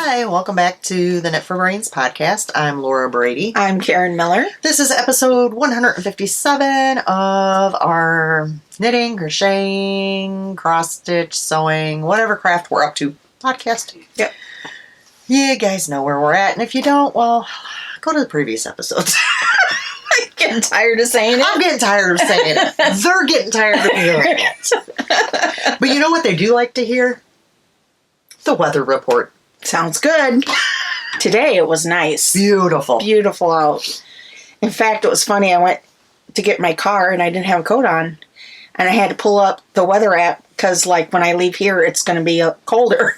Hi, welcome back to the Knit for Brains podcast. I'm Laura Brady. I'm Karen Miller. This is episode 157 of our knitting, crocheting, cross-stitch, sewing, whatever craft we're up to podcast. Yep. You guys know where we're at, and if you don't, well, go to the previous episodes. I'm getting tired of saying it. I'm getting tired of saying it. They're getting tired of hearing it. But you know what they do like to hear? The weather report. Sounds good. Today it was nice. Beautiful. Beautiful out. In fact, it was funny. I went to get my car and I didn't have a coat on. And I had to pull up the weather app because, like, when I leave here, it's going to be colder.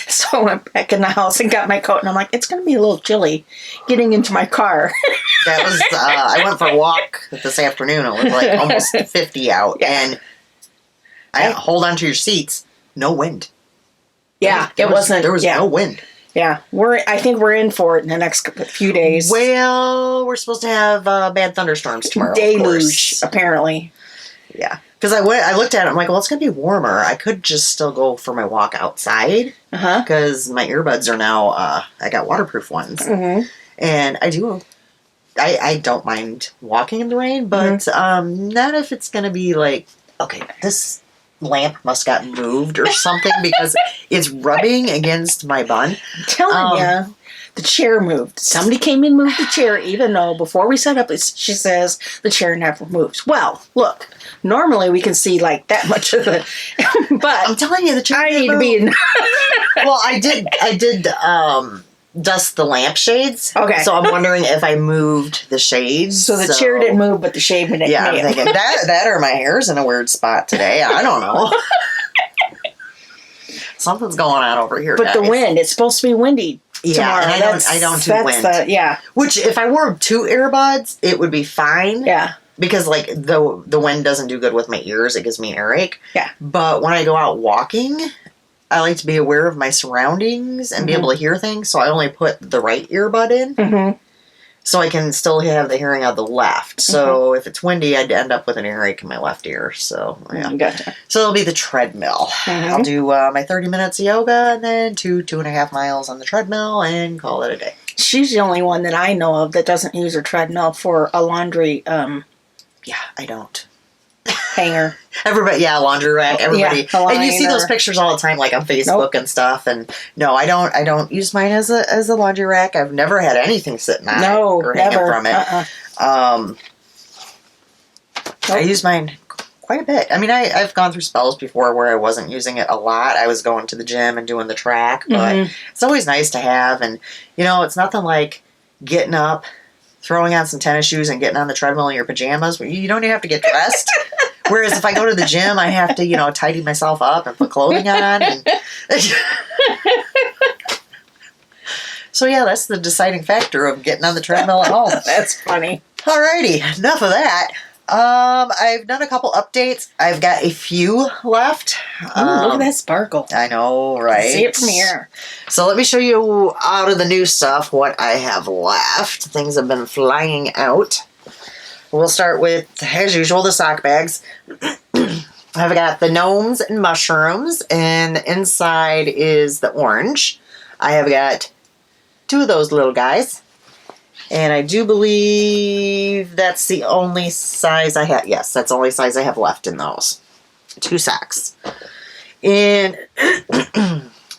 So I went back in the house and got my coat. And I'm like, it's going to be a little chilly getting into my car. That was, I went for a walk this afternoon. It was like almost 50 out. Yeah. And hold on to your seats. No wind. Yeah, There was no wind. Yeah, I think we're in for it in the next few days. Well, we're supposed to have bad thunderstorms tomorrow. Deluge, apparently. Yeah, because I looked at it. I'm like, well, it's gonna be warmer. I could just still go for my walk outside. Because my earbuds are now. I got waterproof ones, and I don't mind walking in the rain, but not if it's gonna be like, okay, this lamp must got moved or something because it's rubbing against my bun. I'm telling you, the chair moved. Somebody came in and moved the chair, even though before we set up, she says the chair never moves. Well, look, normally we can see like that much of it, but I'm telling you, the chair. I need to be in. Well, I did dust the lampshades. Okay. So I'm wondering if I moved the shades. So the chair didn't move, but the shade didn't. Yeah, I'm thinking that or my hair's in a weird spot today. I don't know. Something's going on over here. But guys. the wind, it's supposed to be windy tomorrow. And I don't do wind. Which, if I wore 2 earbuds, it would be fine. Yeah. Because, like, the wind doesn't do good with my ears. It gives me an earache. Yeah. But when I go out walking, I like to be aware of my surroundings and be able to hear things. So I only put the right earbud in. So I can still have the hearing of the left. So if it's windy, I'd end up with an earache in my left ear. So, yeah. Gotcha. So it'll be the treadmill. I'll do my 30 minutes of yoga and then 2.5 miles on the treadmill and call it a day. She's the only one that I know of that doesn't use her treadmill for a laundry Yeah, I don't. hanger. Everybody, laundry rack, everybody. Yeah, and you see those pictures all the time, like on Facebook and stuff. And no, I don't use mine as a laundry rack. I've never had anything sitting on it or hanging from it. I use mine quite a bit. I mean, I've gone through spells before where I wasn't using it a lot. I was going to the gym and doing the track, but it's always nice to have. And, it's nothing like getting up, throwing on some tennis shoes and getting on the treadmill in your pajamas. You don't even have to get dressed. Whereas if I go to the gym, I have to, tidy myself up and put clothing on. And so, that's the deciding factor of getting on the treadmill at home. That's funny. Alrighty, enough of that. I've done a couple updates. I've got a few left. Look at that sparkle. I know, right? See it from here. So let me show you out of the new stuff what I have left. Things have been flying out. We'll start with, as usual, the sock bags. I've got the gnomes and mushrooms, and the inside is the orange. I have got 2 of those little guys. And I do believe that's the only size I have. Yes, that's the only size I have left in those. 2 socks. In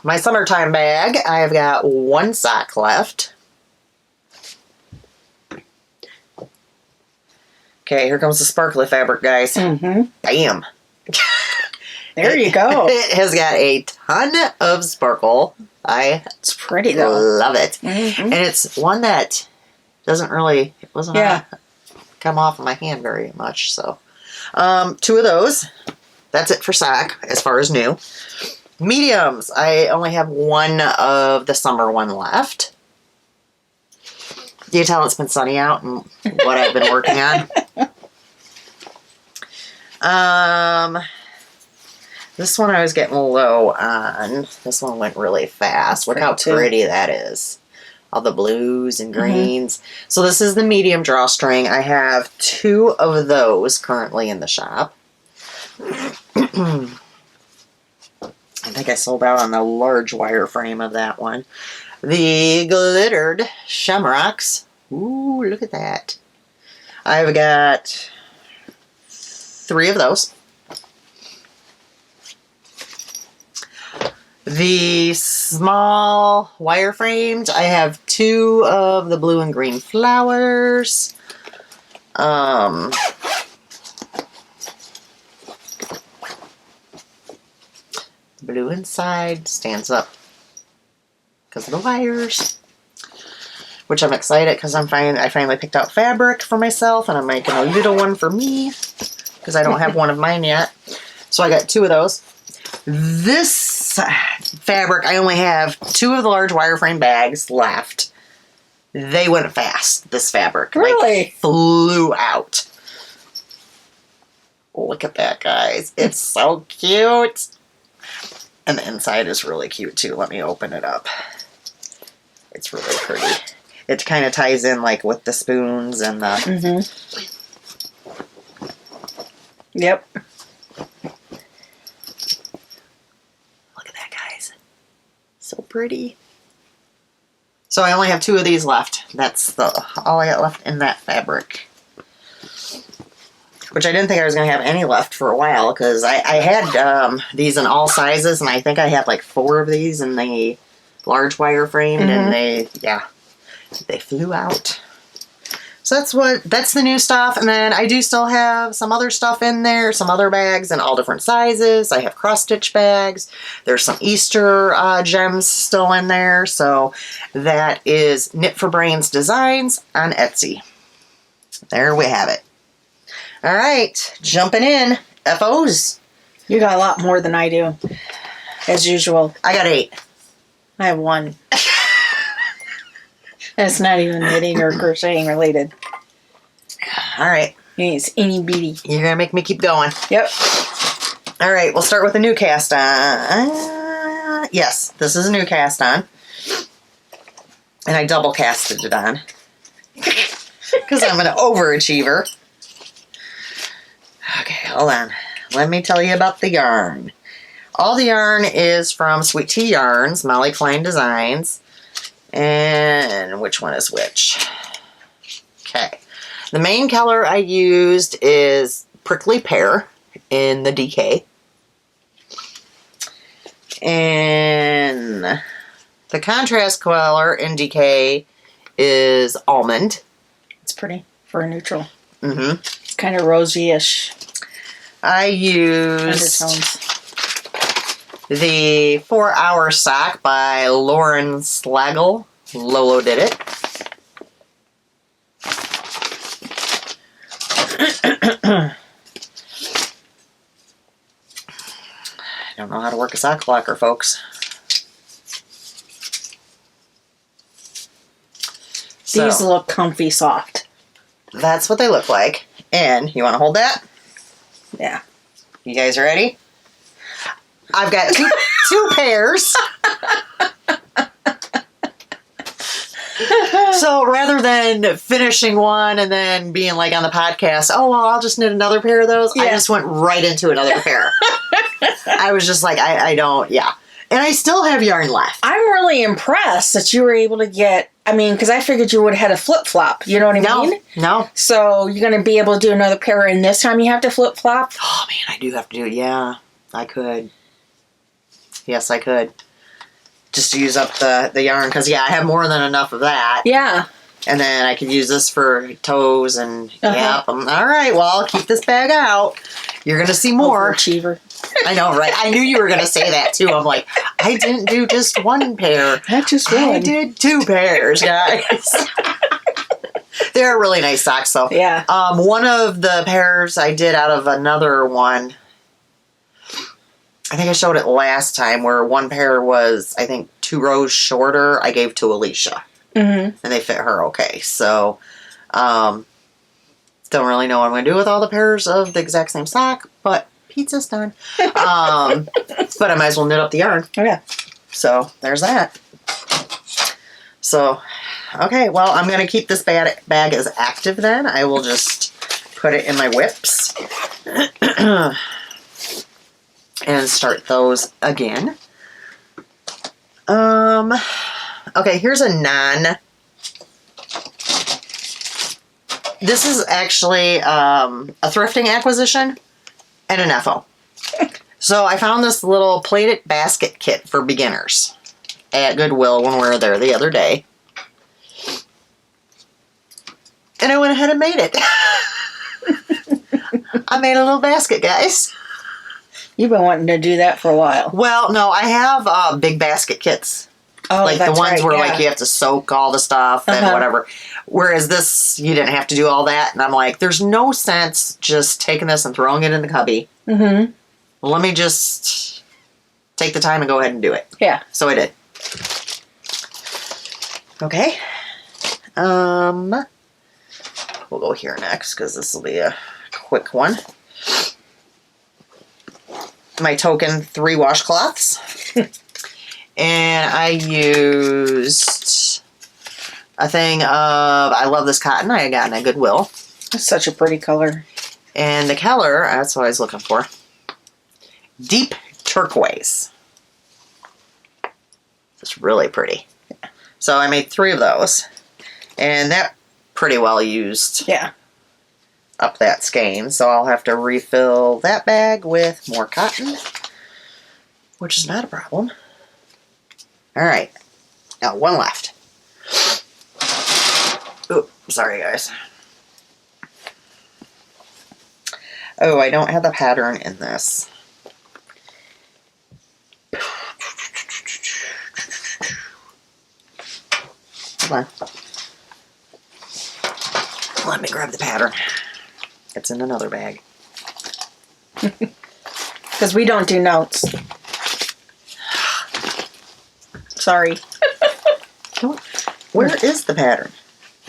my summertime bag, I've got 1 sock left. Okay, here comes the sparkly fabric, guys. Bam. There you go. It has got a ton of sparkle. It's pretty, though. Love it. And it's one that doesn't really, it wasn't come off of my hand very much. So, 2 of those. That's it for sock as far as new. Mediums. I only have 1 of the summer one left. You tell it's been sunny out and what I've been working on. This one I was getting low on. This one went really fast. Look how pretty that is. All the blues and greens. So this is the medium drawstring. I have 2 of those currently in the shop. I think I sold out on the large wireframe of that one. The glittered shamrocks. Ooh, look at that. I've got 3 of those. The small wireframed, I have 2 of the blue and green flowers. Blue inside stands up because of the wires, which I'm excited because I finally picked out fabric for myself, and I'm making a little one for me because I don't have one of mine yet. So I got 2 of those. This fabric, I only have 2 of the large wireframe bags left. They went fast, this fabric. Really? Like, flew out. Look at that, guys. It's so cute. And the inside is really cute, too. Let me open it up. It's really pretty. It kind of ties in, like, with the spoons and the... Mm-hmm. Yep. So pretty. So I only have 2 of these left. That's all I got left in that fabric. Which I didn't think I was going to have any left for a while, because I had these in all sizes, and I think I had like 4 of these in the large wireframe, and they flew out. So that's the new stuff. And then I do still have some other stuff in there, some other bags in all different sizes. I have cross stitch bags. There's some Easter gems still in there. So that is Knit for Brains Designs on Etsy. There we have it. All right, jumping in. FOs. You got a lot more than I do, as usual. I got 8. I have 1. And it's not even knitting or crocheting related. All right. It's itty bitty. You're going to make me keep going. Yep. All right, we'll start with a new cast on. Yes, this is a new cast on. And I double casted it on. Because I'm an overachiever. Okay, hold on. Let me tell you about the yarn. All the yarn is from Sweet Tea Yarns, Molly Klein Designs. And which one is which? Okay. The main color I used is Prickly Pear in the DK. And the contrast color in DK is Almond. It's pretty for a neutral. Mm-hmm. It's kind of rosy-ish. I used undertones. The 4-Hour Sock by Lauren Slagle. Lolo did it. I don't know how to work a sock blocker, folks. These look comfy soft. That's what they look like. And you want to hold that? Yeah. You guys ready? I've got two pairs. So rather than finishing one and then being like on the podcast, oh, well, I'll just knit another pair of those. Yeah. I just went right into another pair. I was just like, I don't, yeah. And I still have yarn left. I'm really impressed that you were able to get, I mean, because I figured you would have had a flip-flop. You know what I mean? No. So you're going to be able to do another pair, and this time you have to flip-flop? Oh, man, I do have to do it. Yeah, I could. Yes, I could. Just to use up the yarn, because, yeah, I have more than enough of that. Yeah. And then I could use this for toes and, yep. All right, well, I'll keep this bag out. You're going to see more. Overachiever. I know, right? I knew you were going to say that, too. I'm like, I didn't do just one pair. Not just one. I did 2 pairs, guys. They're really nice socks, though. Yeah. One of the pairs I did out of another one, I think I showed it last time, where one pair was, I think, 2 rows shorter. I gave to Alisha. Mm-hmm. And they fit her okay. So, don't really know what I'm going to do with all the pairs of the exact same sock, but pizza's done. But I might as well knit up the yarn. Oh, yeah. So, there's that. So, okay, well, I'm going to keep this bag as active then. I will just put it in my whips. and start those again. Okay, here's a non. This is actually a thrifting acquisition and an FO. So I found this little plated basket kit for beginners at Goodwill when we were there the other day. And I went ahead and made it. I made a little basket, guys. You've been wanting to do that for a while. Well, no, I have big basket kits. Oh, like the that's ones right, where yeah. like you have to soak all the stuff and whatever. Whereas this, you didn't have to do all that. And I'm like, there's no sense just taking this and throwing it in the cubby. Mm-hmm. Let me just take the time and go ahead and do it. Yeah. So I did. Okay. We'll go here next because this will be a quick one. My token 3 washcloths. And I used a thing of, I love this cotton I got at Goodwill. It's such a pretty color. And the color, that's what I was looking for. Deep turquoise. It's really pretty. So I made 3 of those. And that pretty well used up that skein. So I'll have to refill that bag with more cotton, which is not a problem. All right. Now, one left. Oh, sorry, guys. Oh, I don't have the pattern in this. Hold on. Let me grab the pattern. It's in another bag. Because we don't do notes. Sorry. Where is the pattern?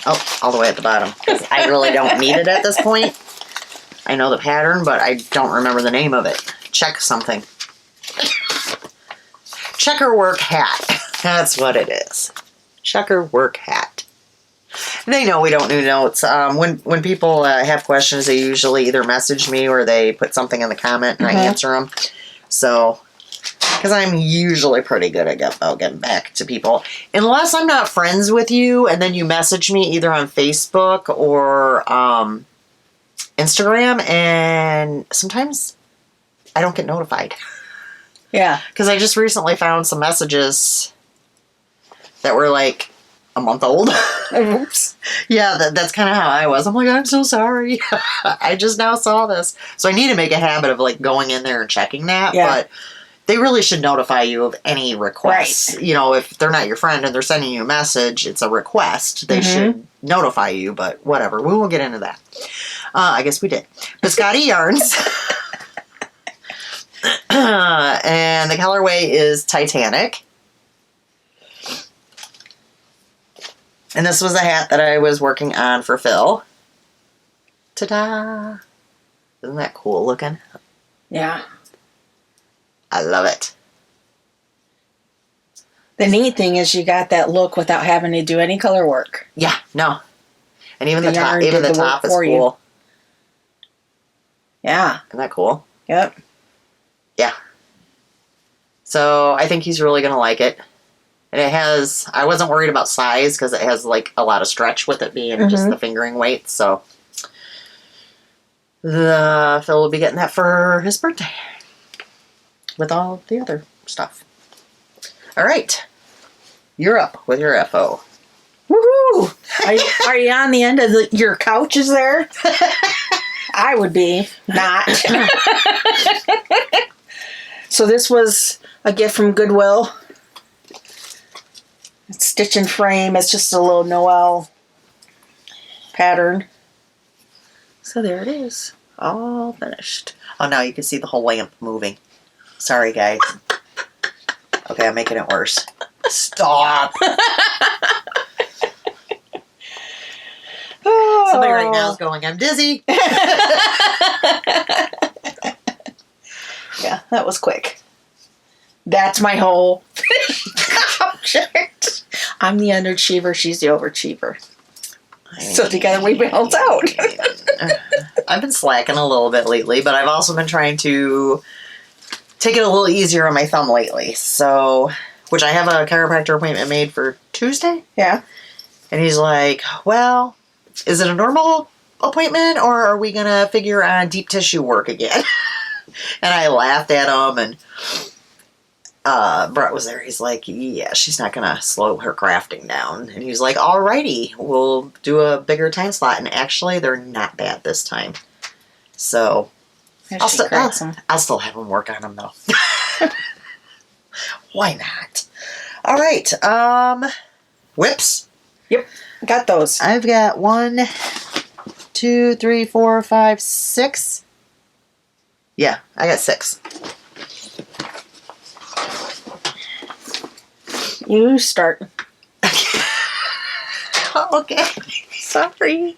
Oh, all the way at the bottom. 'Cause I really don't need it at this point. I know the pattern, but I don't remember the name of it. Check something. Checker work hat. That's what it is. Checker work hat. They know we don't do notes. When people have questions, they usually either message me or they put something in the comment and I answer them. So, because I'm usually pretty good at getting back to people. Unless I'm not friends with you and then you message me either on Facebook or Instagram, and sometimes I don't get notified. Yeah. Because I just recently found some messages that were like a month old. Oops. Yeah, that's kind of how I was. I'm like, I'm so sorry. I just now saw this. So I need to make a habit of like going in there and checking that. Yeah. But they really should notify you of any requests. Right. You know, if they're not your friend and they're sending you a message, it's a request. They should notify you, but whatever. We won't get into that. I guess we did. Biscotti yarns. And the colorway is Titanic. And this was a hat that I was working on for Phil. Ta-da! Isn't that cool looking? Yeah. I love it. The neat thing is you got that look without having to do any color work. Yeah, no. And even the top, yarn even did the the work top is for you. cool. Yeah. Isn't that cool? Yep. Yeah. So I think he's really going to like it. And it has, I wasn't worried about size because it has like a lot of stretch with it being just the fingering weight. So Phil will be getting that for his birthday with all the other stuff. All right. You're up with your FO. Woohoo! Are you on the end of your couches there? I would be not. So this was a gift from Goodwill. It's stitch and frame. It's just a little Noel pattern. So there it is. All finished. Oh, now you can see the whole lamp moving. Sorry, guys. Okay, I'm making it worse. Stop. Somebody right now is going, I'm dizzy. Yeah, that was quick. That's my whole object. I'm the underachiever. She's the overachiever. So together we balance out. I've been slacking a little bit lately, but I've also been trying to take it a little easier on my thumb lately. So, which I have a chiropractor appointment made for Tuesday. Yeah. And he's like, well, is it a normal appointment or are we going to figure on deep tissue work again? And I laughed at him, and Brett was there. He's like, yeah, she's not going to slow her crafting down. And he's like, alrighty, we'll do a bigger time slot. And actually, they're not bad this time. So, I'll still have them work on them, though. Why not? All right. Whips. Yep. Got those. I've got 1, 2, 3, 4, 5, 6. Yeah, I got 6. You start. Okay. Sorry.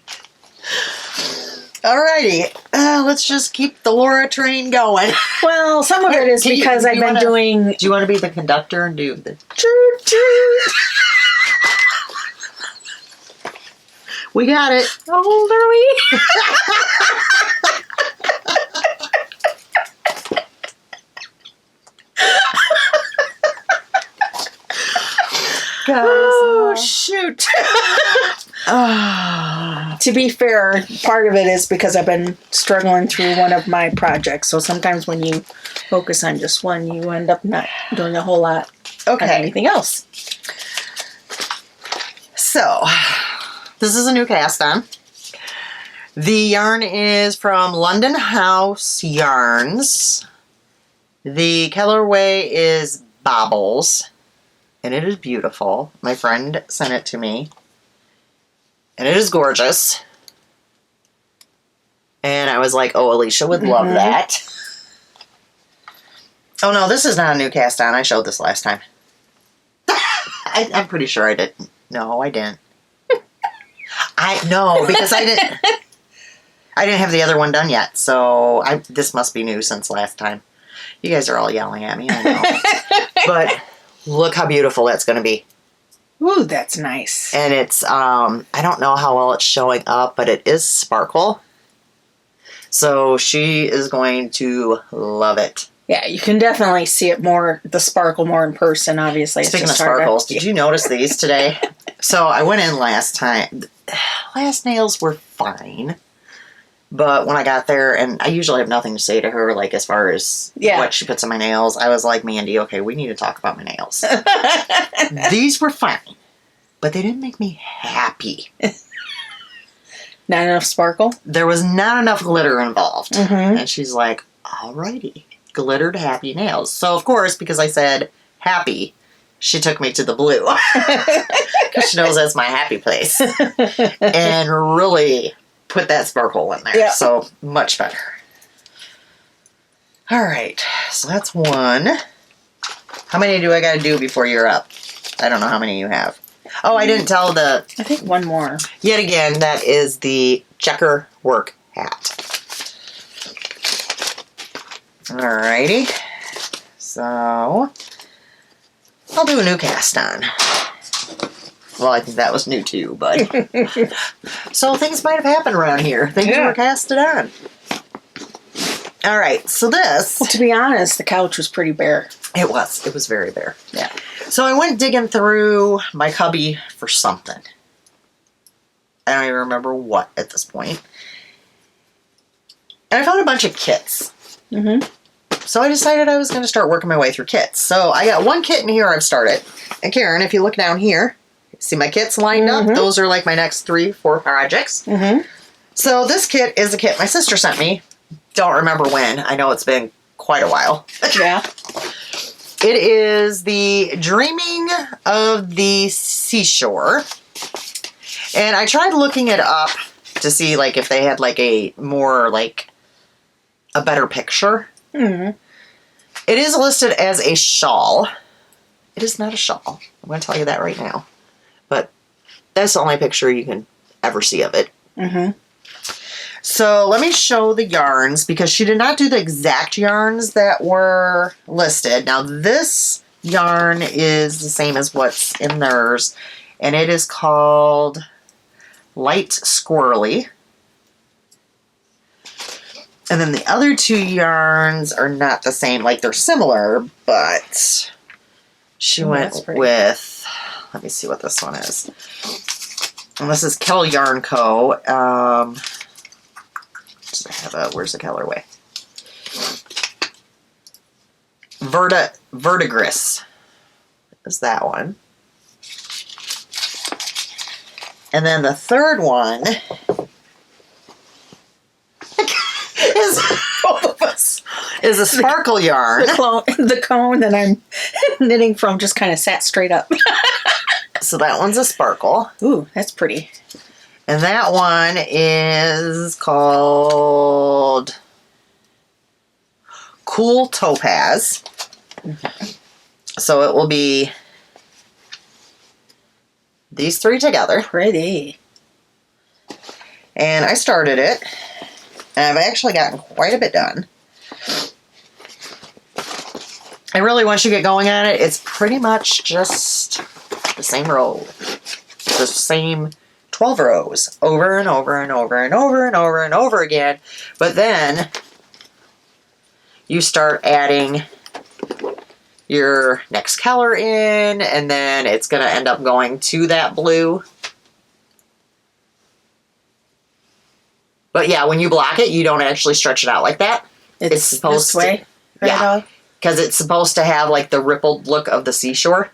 Alrighty. Let's just keep the Laura train going. Well, some of it is because I've been doing... Do you want to be the conductor and do the... Choo, choo. We got it. How old are we? Guys, oh, shoot. To be fair, part of it is because I've been struggling through one of my projects. So sometimes when you focus on just one, you end up not doing a whole lot of anything else. So, this is a new cast on. The yarn is from London House Yarns. The colorway is Bobbles. And it is beautiful. My friend sent it to me. And it is gorgeous. And I was like, oh, Alisha would love that. Oh, no, this is not a new cast on. I showed this last time. I'm pretty sure I didn't. No, I didn't. No, because I didn't have the other one done yet. So this must be new since last time. You guys are all yelling at me, I know. But look how beautiful that's going to be. Ooh, that's nice. And it's, I don't know how well it's showing up, but it is sparkle. So she is going to love it. Yeah, you can definitely see it more, the sparkle more in person, obviously. Speaking of sparkles, did you notice these today? So I went in last time. Last nails were fine. But when I got there, and I usually have nothing to say to her, like as far as what she puts on my nails, I was like, Mandy, okay, we need to talk about my nails. These were fine, but they didn't make me happy. Not enough sparkle? There was not enough glitter involved. Mm-hmm. And she's like, alrighty, glittered happy nails. So, of course, because I said happy, she took me to the blue. Because she knows that's my happy place. And really put that sparkle in there. Yeah. So, much better. Alright, so that's 1. How many do I gotta do before you're up? I don't know how many you have. Oh, I didn't tell I think 1 more. Yet again, that is the checker work hat. Alrighty. So, I'll do a new cast on. Well, I think that was new too, but... So things might have happened around here. Things were casted on. Alright, so this... Well, to be honest, the couch was pretty bare. It was. It was very bare. Yeah. So I went digging through my cubby for something. I don't even remember what at this point. And I found a bunch of kits. Mm-hmm. So I decided I was going to start working my way through kits. So I got 1 kit in here I've started. And Karen, if you look down here, see my kits lined up? Those are like my next 3, 4 projects. Mm-hmm. So this kit is a kit my sister sent me. Don't remember when. I know it's been quite a while. Yeah. It is the Dreaming of the Seashore. And I tried looking it up to see like if they had like a more like a better picture. Mm-hmm. It is listed as a shawl. It is not a shawl. I'm going to tell you that right now. But that's the only picture you can ever see of it. Mm-hmm. So let me show the yarns because she did not do the exact yarns that were listed. Now this yarn is the same as what's in theirs. And it is called Light Squirrely. And then the other 2 yarns are not the same. Like, they're similar, but she went with, let me see what this one is. And this is Kell Yarn Co. Where's the colorway? Verdigris is that one. And then the third one is both of us is a sparkle yarn. The cone that I'm knitting from just kind of sat straight up. So that one's a sparkle. Ooh, that's pretty. And that one is called Cool Topaz. So it will be these 3 together. Pretty. And I started it. And I've actually gotten quite a bit done. And really, once you get going on it, it's pretty much just the same row. The same 12 rows over and over and over and over and over and over again. But then you start adding your next color in, and then it's going to end up going to that blue. But yeah, when you block it, you don't actually stretch it out like that. It's supposed this way? To, yeah, because it's supposed to have like the rippled look of the seashore.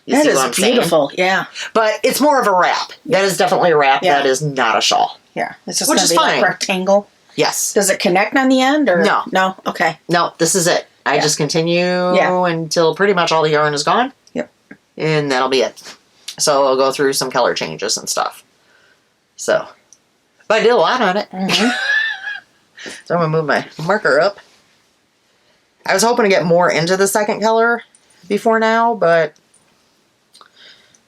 You that see is what I'm beautiful, saying? yeah. But it's more of a wrap. Yeah. That is definitely a wrap. Yeah. That is not a shawl. Yeah, it's just which going is to be fine. like rectangle. Yes. Does it connect on the end or no? No. Okay. No, this is it. I just continue until pretty much all the yarn is gone. Yep. And that'll be it. So I'll go through some color changes and stuff. So, but I did a lot on it. Mm-hmm. So I'm gonna move my marker up. I was hoping to get more into the second color before now, but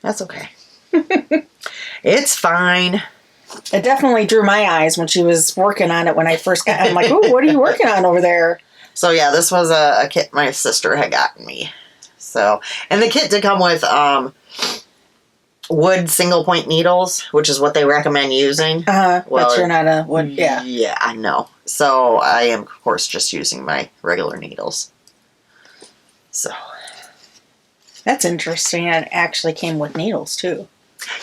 that's okay. It's fine. It definitely drew my eyes when she was working on it when I first got it. I'm like, ooh, what are you working on over there? So yeah, this was a kit my sister had gotten me. So, and the kit did come with wood single point needles, which is what they recommend using. Well, but you're not a wood, yeah. Yeah, I know. So I am, of course, just using my regular needles. So. That's interesting. It actually came with needles, too.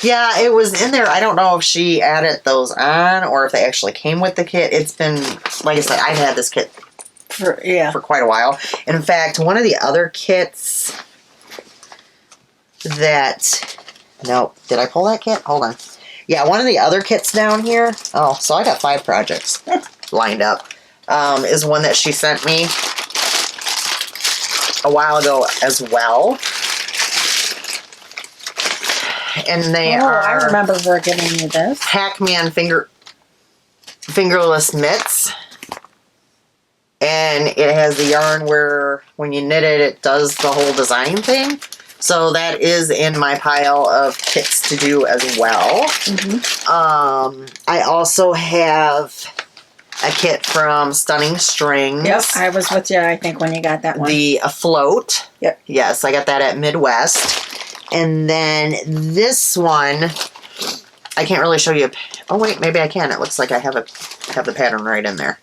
Yeah, it was in there. I don't know if she added those on or if they actually came with the kit. It's been, like I said, I've had this kit for quite a while. In fact, one of the other kits that... Nope. Did I pull that kit? Hold on. Yeah, one of the other kits down here... Oh, so I got 5 projects lined up. Is one that she sent me a while ago as well. And they are... I remember her giving you this. Pac-Man fingerless mitts. And it has the yarn where when you knit it, it does the whole design thing. So that is in my pile of kits to do as well. Mm-hmm. I also have a kit from Stunning Strings. Yep, I was with you, I think, when you got that one. The Afloat. Yep. Yes, I got that at Midwest. And then this one, I can't really show you. Oh wait, maybe I can. It looks like I have the pattern right in there.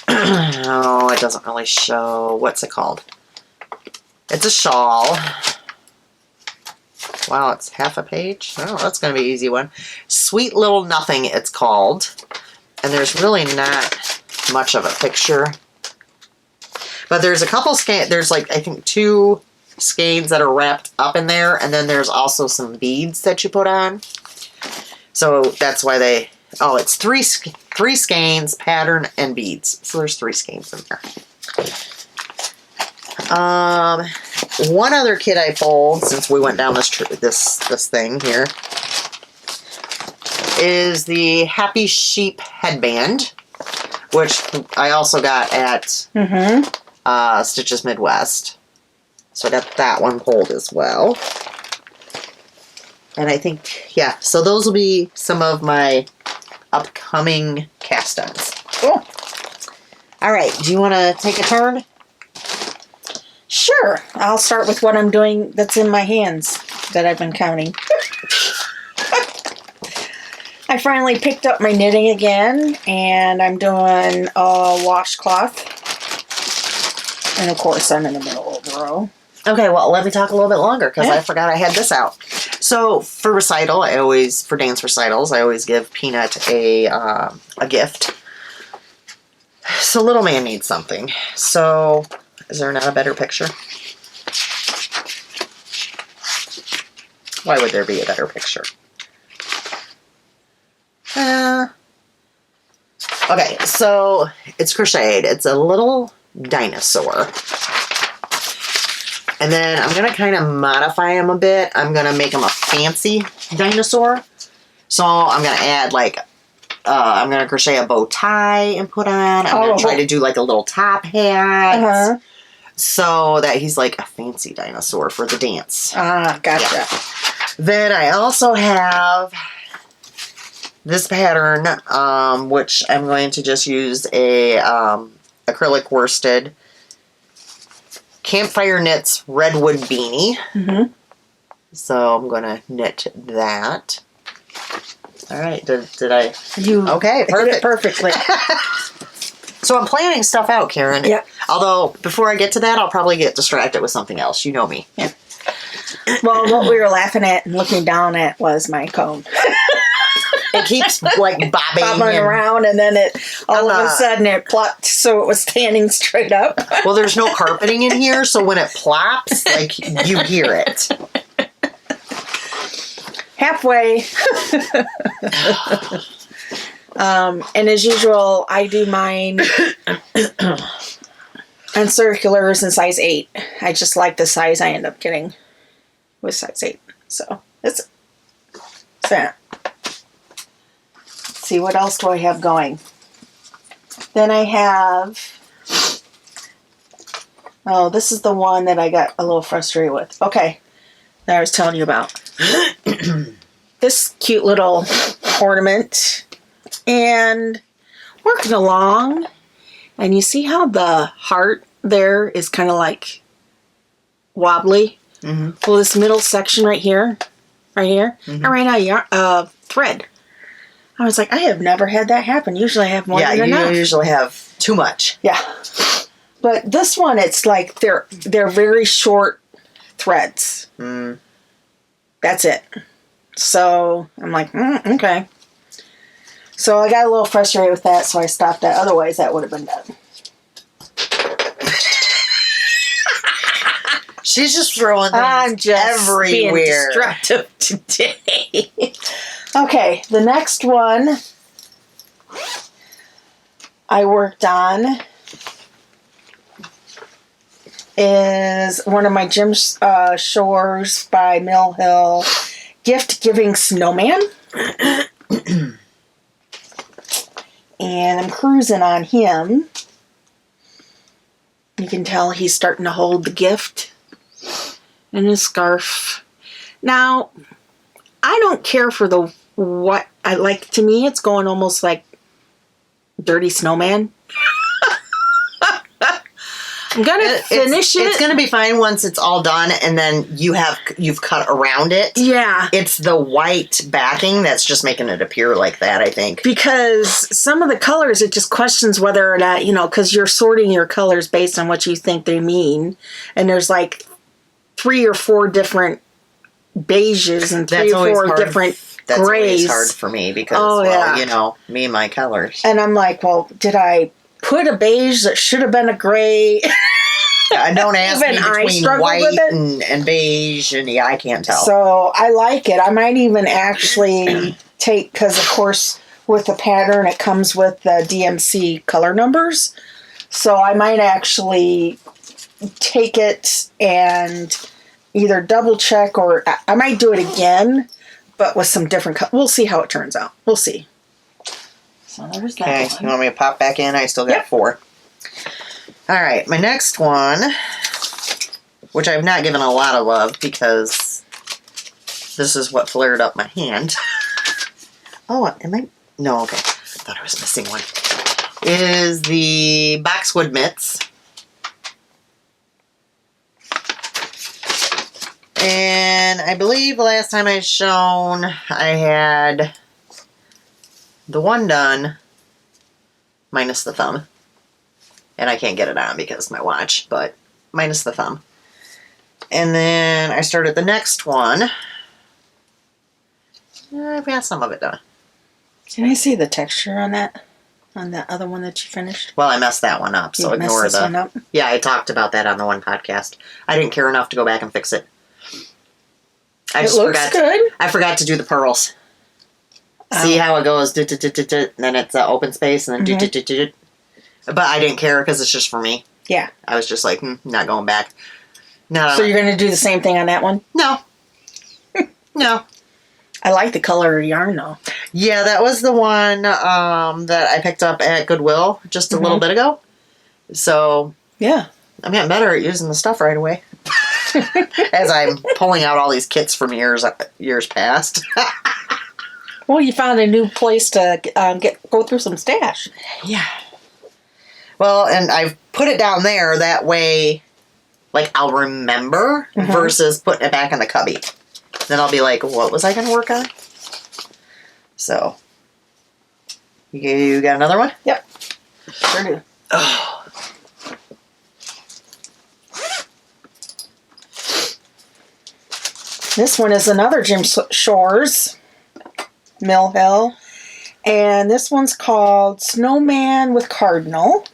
Oh, it doesn't really show. What's it called? It's a shawl. Wow, it's half a page. Oh, that's going to be an easy one. Sweet Little Nothing, it's called. And there's really not much of a picture. But there's a couple there's like, I think 2 skeins that are wrapped up in there, and then there's also some beads that you put on. So that's why they... Oh, it's 3 skeins, pattern, and beads. So there's 3 skeins in there. One other kit I pulled since we went down this thing here is the Happy Sheep headband, which I also got at Stitches Midwest. So I got that one pulled as well. And I think, yeah, so those will be some of my upcoming cast-ons. Cool. All right, do you want to take a turn? Sure. I'll start with what I'm doing that's in my hands that I've been counting. I finally picked up my knitting again, and I'm doing a washcloth. And of course, I'm in the middle of the row. Okay, well, let me talk a little bit longer because I forgot I had this out. So for recital, for dance recitals, I always give Peanut a gift. So little man needs something. So is there not a better picture? Why would there be a better picture? Okay, so it's crocheted. It's a little dinosaur. And then I'm going to kind of modify him a bit. I'm going to make him a fancy dinosaur. So I'm going to add I'm going to crochet a bow tie and put on. I'm going to try to do like a little top hat. So that he's like a fancy dinosaur for the dance. Gotcha. Yeah. Then I also have this pattern, which I'm going to just use a acrylic worsted Campfire Knits Redwood Beanie. So I'm going to knit that. All right. Did I? Okay, perfect. Did it perfectly. So I'm planning stuff out, Karen. Yeah. Although, before I get to that, I'll probably get distracted with something else. You know me. Yeah. Well, what we were laughing at and looking down at was my cone. It keeps bobbing around, and then all of a sudden it plopped, so it was standing straight up. Well, there's no carpeting in here, so when it plops, you hear it. Halfway. And as usual, I do mine and circulars in size 8. I just like the size I end up getting with size 8. So that's that. Let's see, what else do I have going? Then I have, this is the one that I got a little frustrated with. Okay, that I was telling you about. This cute little ornament. And working along, and you see how the heart there is kind of like wobbly? Well, this middle section right here, and right now, thread. I was like, I have never had that happen. Usually I have more than enough. Yeah, you usually have too much. Yeah. But this one, it's like they're very short threads. That's it. So I'm like, okay. So I got a little frustrated with that, so I stopped that. Otherwise, that would have been done. She's just throwing things I'm just everywhere. Being destructive today. Okay, the next one I worked on is one of my Jim Shores by Mill Hill Gift Giving Snowman. And I'm cruising on him. You can tell he's starting to hold the gift in his scarf. Now, I don't care for what I like. To me, it's going almost like Dirty Snowman. I'm gonna finish it. It's gonna be fine once it's all done, and then you've cut around it. Yeah, it's the white backing that's just making it appear like that. I think because some of the colors, it just questions whether or not because you're sorting your colors based on what you think they mean, and there's like 3 or 4 different beiges and 3 or 4 different that's grays. Always hard for me because me and my colors. And I'm like, well, did I put a beige that should have been a gray? Don't ask me between white and beige, and I can't tell. So I like it. I might even actually take, because of course with the pattern it comes with the DMC color numbers. So I might actually take it and either double check, or I might do it again, but with some different we'll see how it turns out. We'll see. So there's that one. You want me to pop back in? I still got 4. All right, my next one, which I've not given a lot of love because this is what flared up my hand. Oh, am I? No, okay. I thought I was missing one. Is the Boxwood Mitts. And I believe last time I shown, I had the one done, minus the thumb. And I can't get it on because of my watch, but minus the thumb. And then I started the next one. I've got some of it done. Can I see the texture on that? On that other one that you finished? Well, I messed that one up, so You messed ignore this the... one up? Yeah, I talked about that on the one podcast. I didn't care enough to go back and fix it. It looks good. I forgot to do the pearls. Oh. See how it goes, and then it's open space, and then But I didn't care because it's just for me. Yeah. I was just like, not going back. No. So you're going to do the same thing on that one? No. No. I like the color of yarn, though. Yeah, that was the one that I picked up at Goodwill just a little bit ago. So, yeah. I'm getting better at using the stuff right away. As I'm pulling out all these kits from years past. Well, you found a new place to go through some stash. Yeah. Well, and I've put it down there that way, like, I'll remember versus putting it back in the cubby. Then I'll be like, what was I going to work on? So, you got another one? Yep. Sure do. Oh. This one is another Jim Shores Mill Hill. And this one's called Snowman with Cardinal.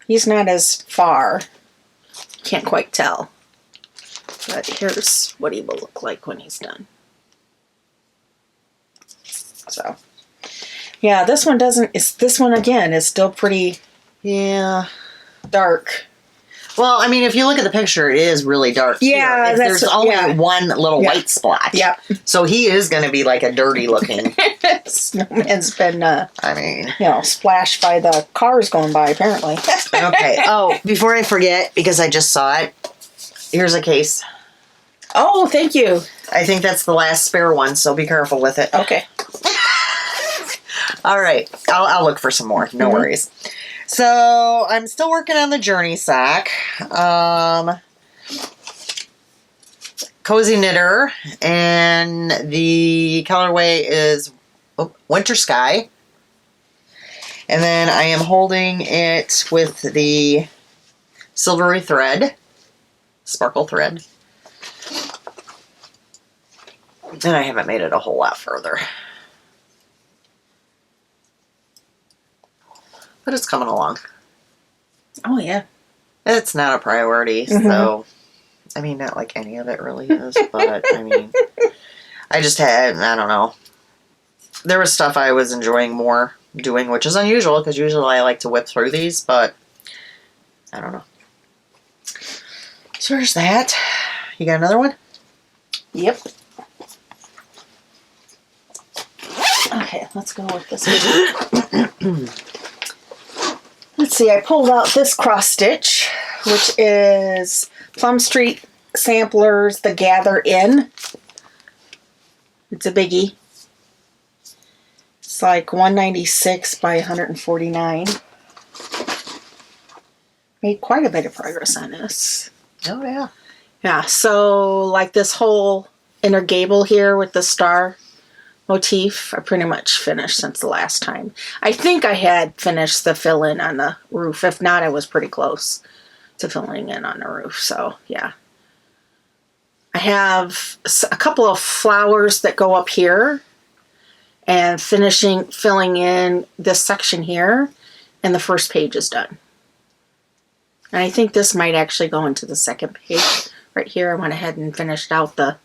He's not as far. Can't quite tell. But here's what he will look like when he's done. So, yeah, this one this one again is still pretty dark. Well, I mean, if you look at the picture, it is really dark. Yeah, here. There's only one little white splotch. Yeah. So he is going to be like a dirty looking. Snowman's been, I mean, splashed by the cars going by, apparently. Okay. Oh, before I forget, because I just saw it, here's a case. Oh, thank you. I think that's the last spare one, so be careful with it. Okay. All right. I'll look for some more. No worries. So, I'm still working on the Journey sock. Cozy Knitter. And the colorway is Winter Sky. And then I am holding it with the silvery thread. Sparkle thread. And I haven't made it a whole lot further. But it's coming along. Oh, yeah. It's not a priority, so... I mean, not like any of it really is, but, I mean... I just had, I don't know. There was stuff I was enjoying more doing, which is unusual, because usually I like to whip through these, but... I don't know. So there's that. You got another one? Yep. Okay, let's go with this one. Let's see, I pulled out this cross stitch, which is Plum Street Samplers The Gather In. It's a biggie. It's like 196 by 149. Made quite a bit of progress on this. Oh, yeah. Yeah, so like this whole inner gable here with the star motif, I pretty much finished since the last time. I think I had finished the fill-in on the roof. If not, I was pretty close to filling in on the roof. So, yeah. I have a couple of flowers that go up here and filling in this section here, and the first page is done. And I think this might actually go into the second page. Right here, I went ahead and finished out the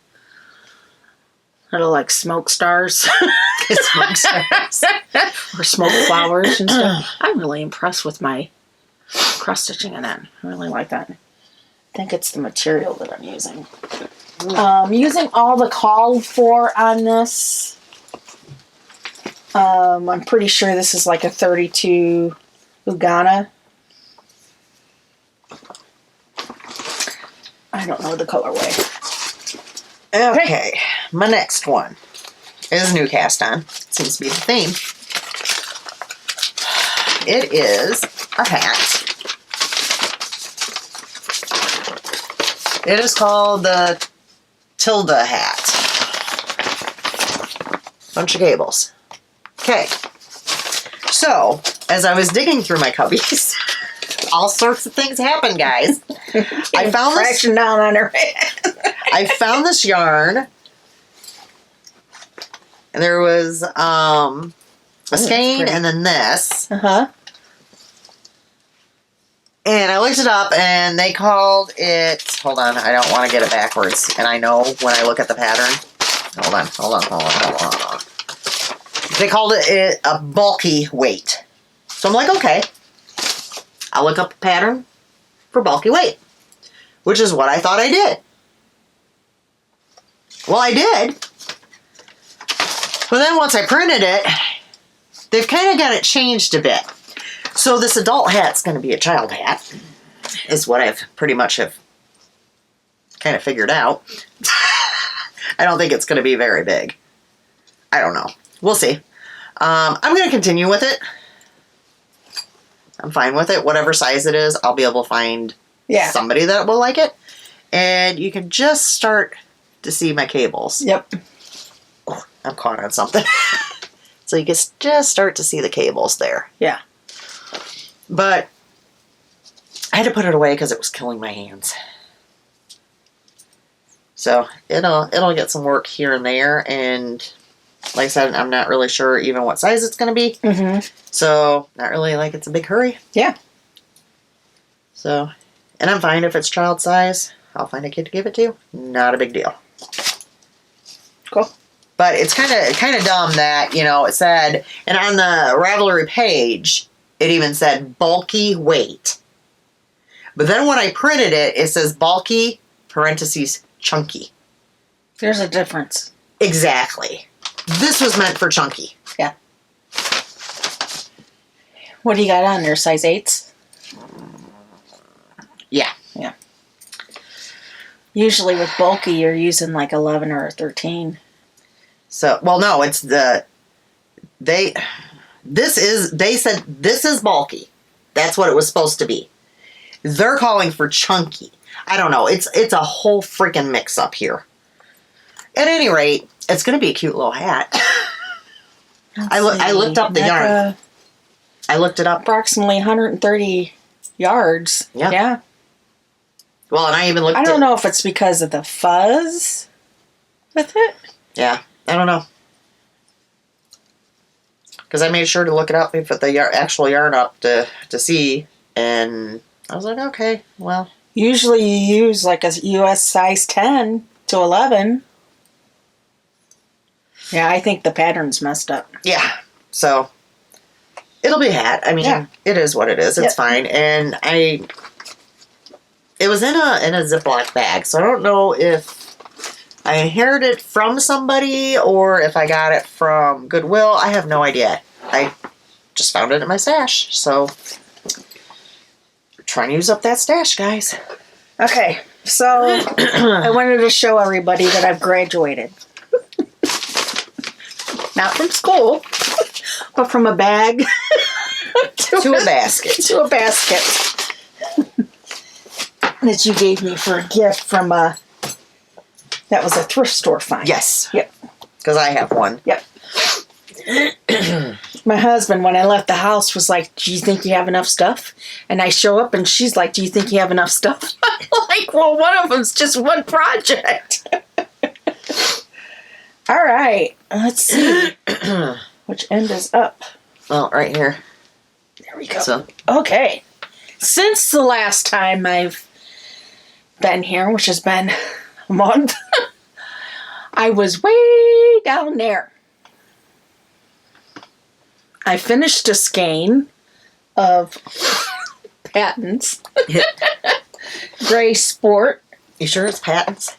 little, like, smoke stars. Smoke stars. Or smoke flowers and stuff. I'm really impressed with my cross-stitching in that. I really like that. I think it's the material that I'm using. Using all the called for on this. I'm pretty sure this is like a 32 Ugana. I don't know the colorway. Okay, my next one is new cast on. Seems to be the theme. It is a hat. It is called the Tilda hat. Bunch of cables. Okay. So, as I was digging through my cubbies, all sorts of things happened, guys. I found this crashing down on her head. I found this yarn. And there was a skein and then this. Uh-huh. And I looked it up and they called it, hold on, I don't want to get it backwards. And I know when I look at the pattern. Hold on. They called it a bulky weight. So I'm like, okay. I'll look up the pattern for bulky weight. Which is what I thought I did. Well, I did. But then once I printed it, they've kind of got it changed a bit. So this adult hat's going to be a child hat, is what I've pretty much have kind of figured out. I don't think it's going to be very big. I don't know. We'll see. I'm going to continue with it. I'm fine with it. Whatever size it is, I'll be able to find somebody that will like it. And you can just start to see my cables. Yep. Oh, I'm caught on something. So you can just start to see the cables there. Yeah. But I had to put it away because it was killing my hands. So it'll get some work here and there. And like I said, I'm not really sure even what size it's going to be. Mm-hmm. So not really like it's a big hurry. Yeah. So, and I'm fine if it's child size. I'll find a kid to give it to. Not a big deal. Cool. But it's kind of dumb that, it said, and on the Ravelry page, it even said bulky weight. But then when I printed it, it says bulky, parentheses, chunky. There's a difference. Exactly. This was meant for chunky. Yeah. What do you got on there? Size 8s? Yeah. Yeah. Usually with bulky, you're using like 11 or 13. So, well, no, it's they said this is bulky. That's what it was supposed to be. They're calling for chunky. I don't know. It's a whole freaking mix up here. At any rate, it's going to be a cute little hat. I looked up the yarn. I looked it up. Approximately 130 yards. Yeah. Yeah. Well, and I even looked I don't know if it's because of the fuzz with it. Yeah, I don't know. Because I made sure to look it up and put the actual yarn up to see. And I was like, okay, well. Usually you use like a US size 10 to 11. Yeah, I think the pattern's messed up. Yeah, so it'll be a hat. I mean, It is what it is. It's fine. And it was in a Ziploc bag, so I don't know if I inherited it from somebody or if I got it from Goodwill. I have no idea. I just found it in my stash, so trying to use up that stash, guys. Okay, so I wanted to show everybody that I've graduated. Not from school, but from a bag to a basket. To a basket. That you gave me for a gift from that was a thrift store find. Yes. Yep. Because I have one. Yep. My husband, when I left the house, was like, do you think you have enough stuff? And I show up and she's like, do you think you have enough stuff? I'm like, well, one of them's just one project. All right. Let's see. Which end is up? Well, right here. There we go. So. Okay. Since the last time I've been here, which has been a month, I was way down there. I finished a skein of patents. Gray Sport. You sure it's patents?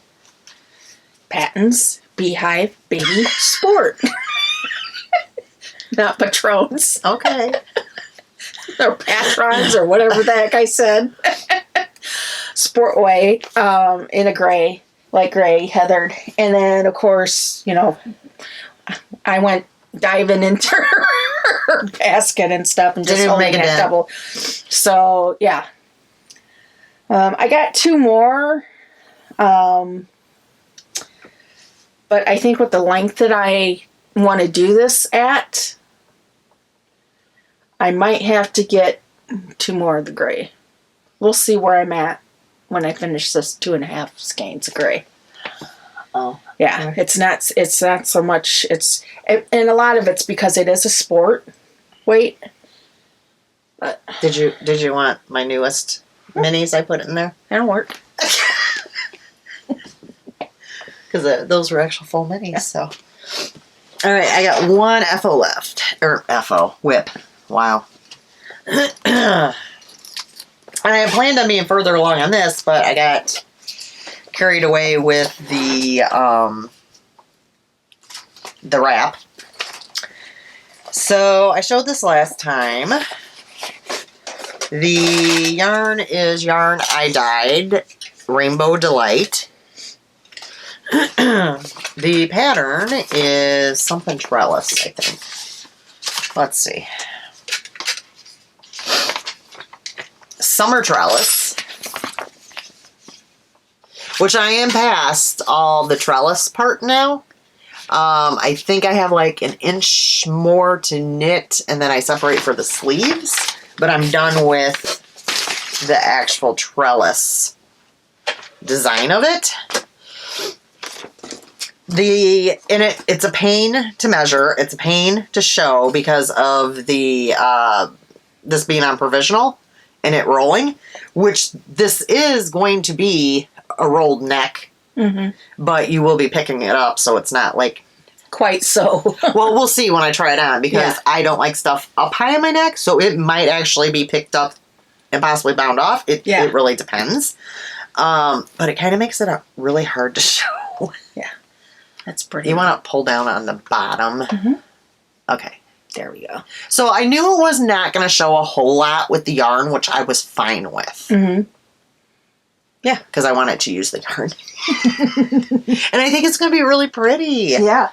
Patents, Beehive, Baby, Sport. Not Patrons. Okay. Or Patrons or whatever the heck I said. Sportway in a gray, light gray, heathered. And then, of course, I went diving into her basket and stuff and just holding it double. So, yeah. I got 2 more. But I think with the length that I want to do this at, I might have to get 2 more of the gray. We'll see where I'm at when I finish this 2.5 skeins of gray. Oh. Yeah, it's not so much, and a lot of it's because it is a sport weight. But Did you want my newest minis I put in there? that'll work. Because those were actual full minis, so. All right, I got 1 FO left. Or FO, whip. Wow. And I had planned on being further along on this, but I got carried away with the wrap. So I showed this last time. The yarn is yarn I dyed, Rainbow Delight. The pattern is something trellis, I think. Let's see. Summer trellis. Which I am past all the trellis part now. I think I have like an inch more to knit, and then I separate for the sleeves. But I'm done with the actual trellis design of it. It's a pain to measure. It's a pain to show because of the this being on provisional and it rolling, which this is going to be a rolled neck, but you will be picking it up, so it's not like quite so. Well, we'll see when I try it on, because I don't like stuff up high on my neck, so it might actually be picked up and possibly bound off. It really depends. But it kind of makes it really hard to show. Yeah, that's pretty. You want to pull down on the bottom. Okay. There we go. So I knew it was not going to show a whole lot with the yarn, which I was fine with. Yeah, because I wanted to use the yarn. And I think it's going to be really pretty. Yeah.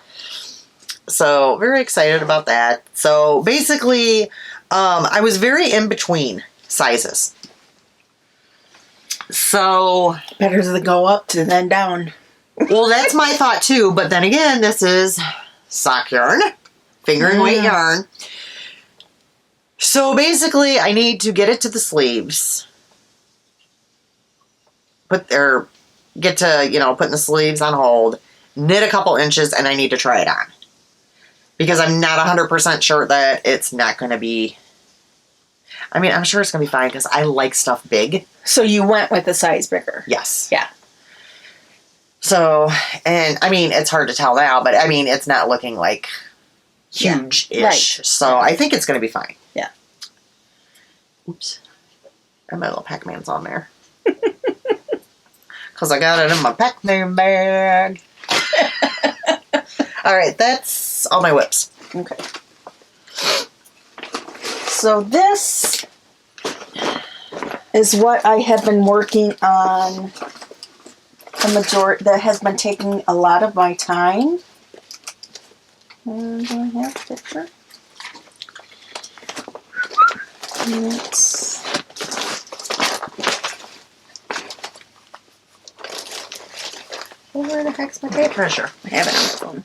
So, very excited about that. So, basically, I was very in between sizes. So... better to go up than down. Well, that's my thought, too. But then again, this is sock yarn. Finger and weight yarn. So, basically, I need to get it to the sleeves. Get to, putting the sleeves on hold. Knit a couple inches, and I need to try it on. Because I'm not 100% sure that it's not going to be... I mean, I'm sure it's going to be fine because I like stuff big. So you went with the size bigger? Yes. Yeah. So, and I mean, it's hard to tell now, but I mean, it's not looking like huge-ish. Yeah. Right. So I think it's going to be fine. Yeah. Oops. And my little Pac-Man's on there. Because I got it in my Pac-Man bag. All right, that's all my whips. Okay. So this is what I have been working on. The majority that has been taking a lot of my time. And do I have a picture? Where the heck's my tape measure? I have it on my phone.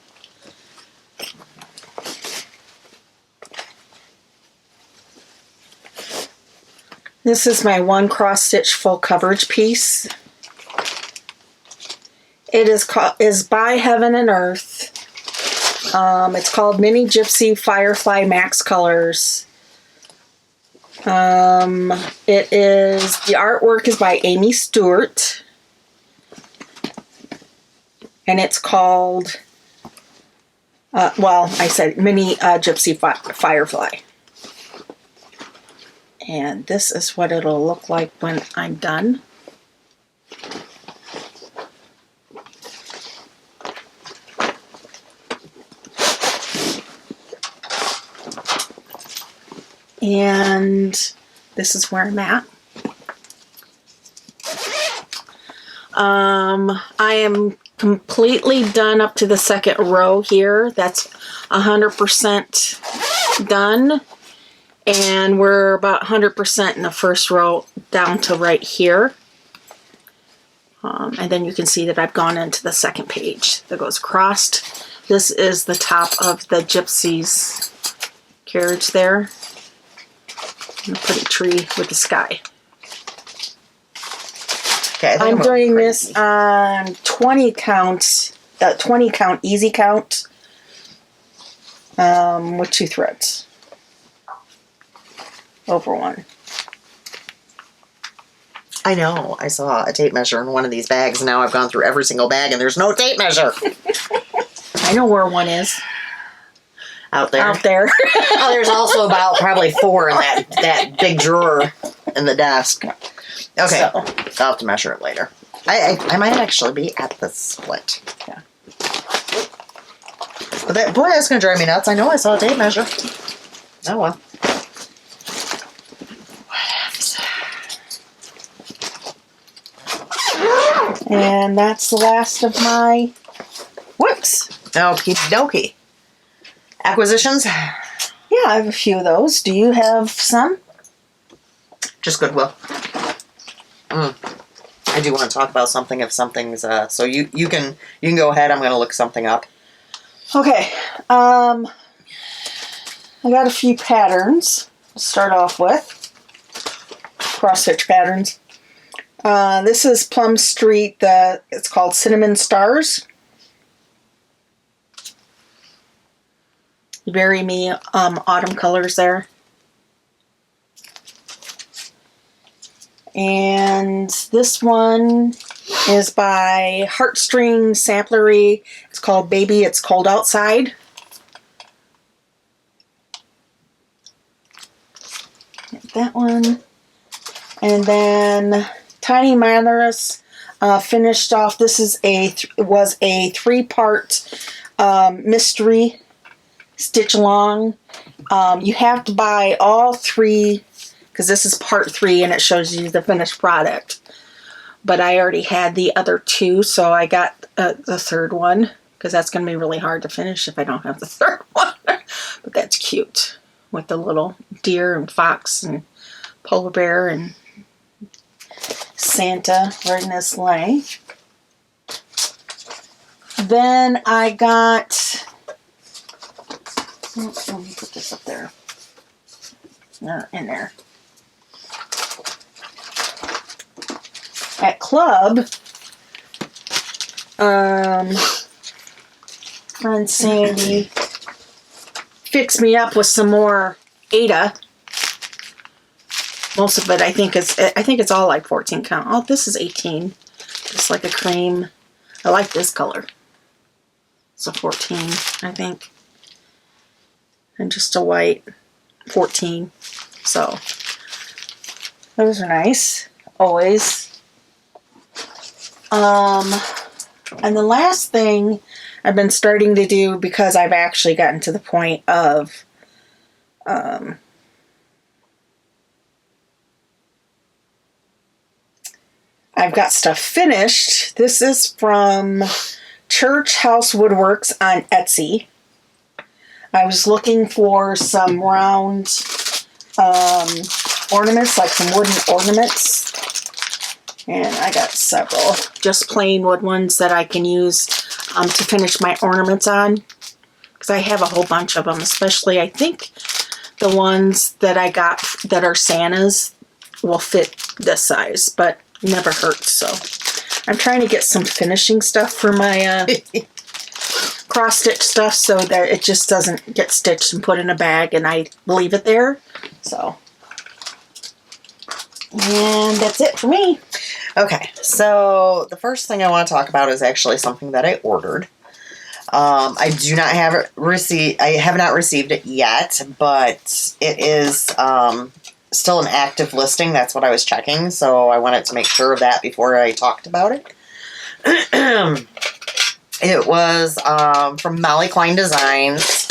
This is my one cross stitch full coverage piece. It is by Heaven and Earth. It's called Mini Gypsy Firefly Max Colors. The artwork is by Amy Stewart. And it's called, I said Mini Gypsy Firefly. And this is what it'll look like when I'm done. And this is where I'm at. I am completely done up to the second row here. That's 100% done. And we're about 100% in the first row down to right here. And then you can see that I've gone into the second page that goes across. This is the top of the Gypsy's carriage there. And a pretty tree with the sky. Okay, I'm doing this on 20 count, 20 count, easy count, with 2 threads over one. I know. I saw a tape measure in one of these bags. Now I've gone through every single bag and there's no tape measure. I know where one is. Out there. Out there. Oh, there's also about probably 4 in that big drawer in the desk. Okay. So. I'll have to measure it later. I might actually be at the split. Yeah. But that's going to drive me nuts. I know I saw a tape measure. Oh, well. And that's the last of my whips. Okie dokie. Acquisitions? Yeah, I have a few of those. Do you have some? Just Goodwill. I do want to talk about something if something's so you can go ahead. I'm going to look something up. Okay. I got a few patterns to start off with. Cross stitch patterns. This is Plum Street. It's called Cinnamon Stars. Very me autumn colors there. And this one is by Heartstring Samplery. It's called Baby It's Cold Outside. That one. And then Tiny Manorous finished off. This was a 3-part mystery stitch along. You have to buy all 3 because this is part 3 and it shows you the finished product. But I already had the other 2, so I got the 3rd one because that's going to be really hard to finish if I don't have the 3rd one. But that's cute with the little deer and fox and polar bear and Santa riding this sleigh. Then I got... Let me put this up there. In there. At Club, friend Sandy fixed me up with some more Ada. Most of it, I think it's all like 14 count. Oh, this is 18. Just like a cream. I like this color. It's a 14, I think. And just a white 14. So those are nice. Always. And the last thing I've been starting to do, because I've actually gotten to the point of I've got stuff finished. This is from Church House Woodworks on Etsy. I was looking for some round ornaments, like some wooden ornaments. And I got several. Just plain wood ones that I can use to finish my ornaments on. Because I have a whole bunch of them. Especially, I think, the ones that I got that are Santa's will fit this size. But never hurts, so. I'm trying to get some finishing stuff for my cross-stitch stuff so that it just doesn't get stitched and put in a bag and I leave it there. So. And that's it for me. Okay, so the first thing I want to talk about is actually something that I ordered. I do not have it received. I have not received it yet, but it is still an active listing. That's what I was checking, so I wanted to make sure of that before I talked about it. It was from Molly Klein Designs.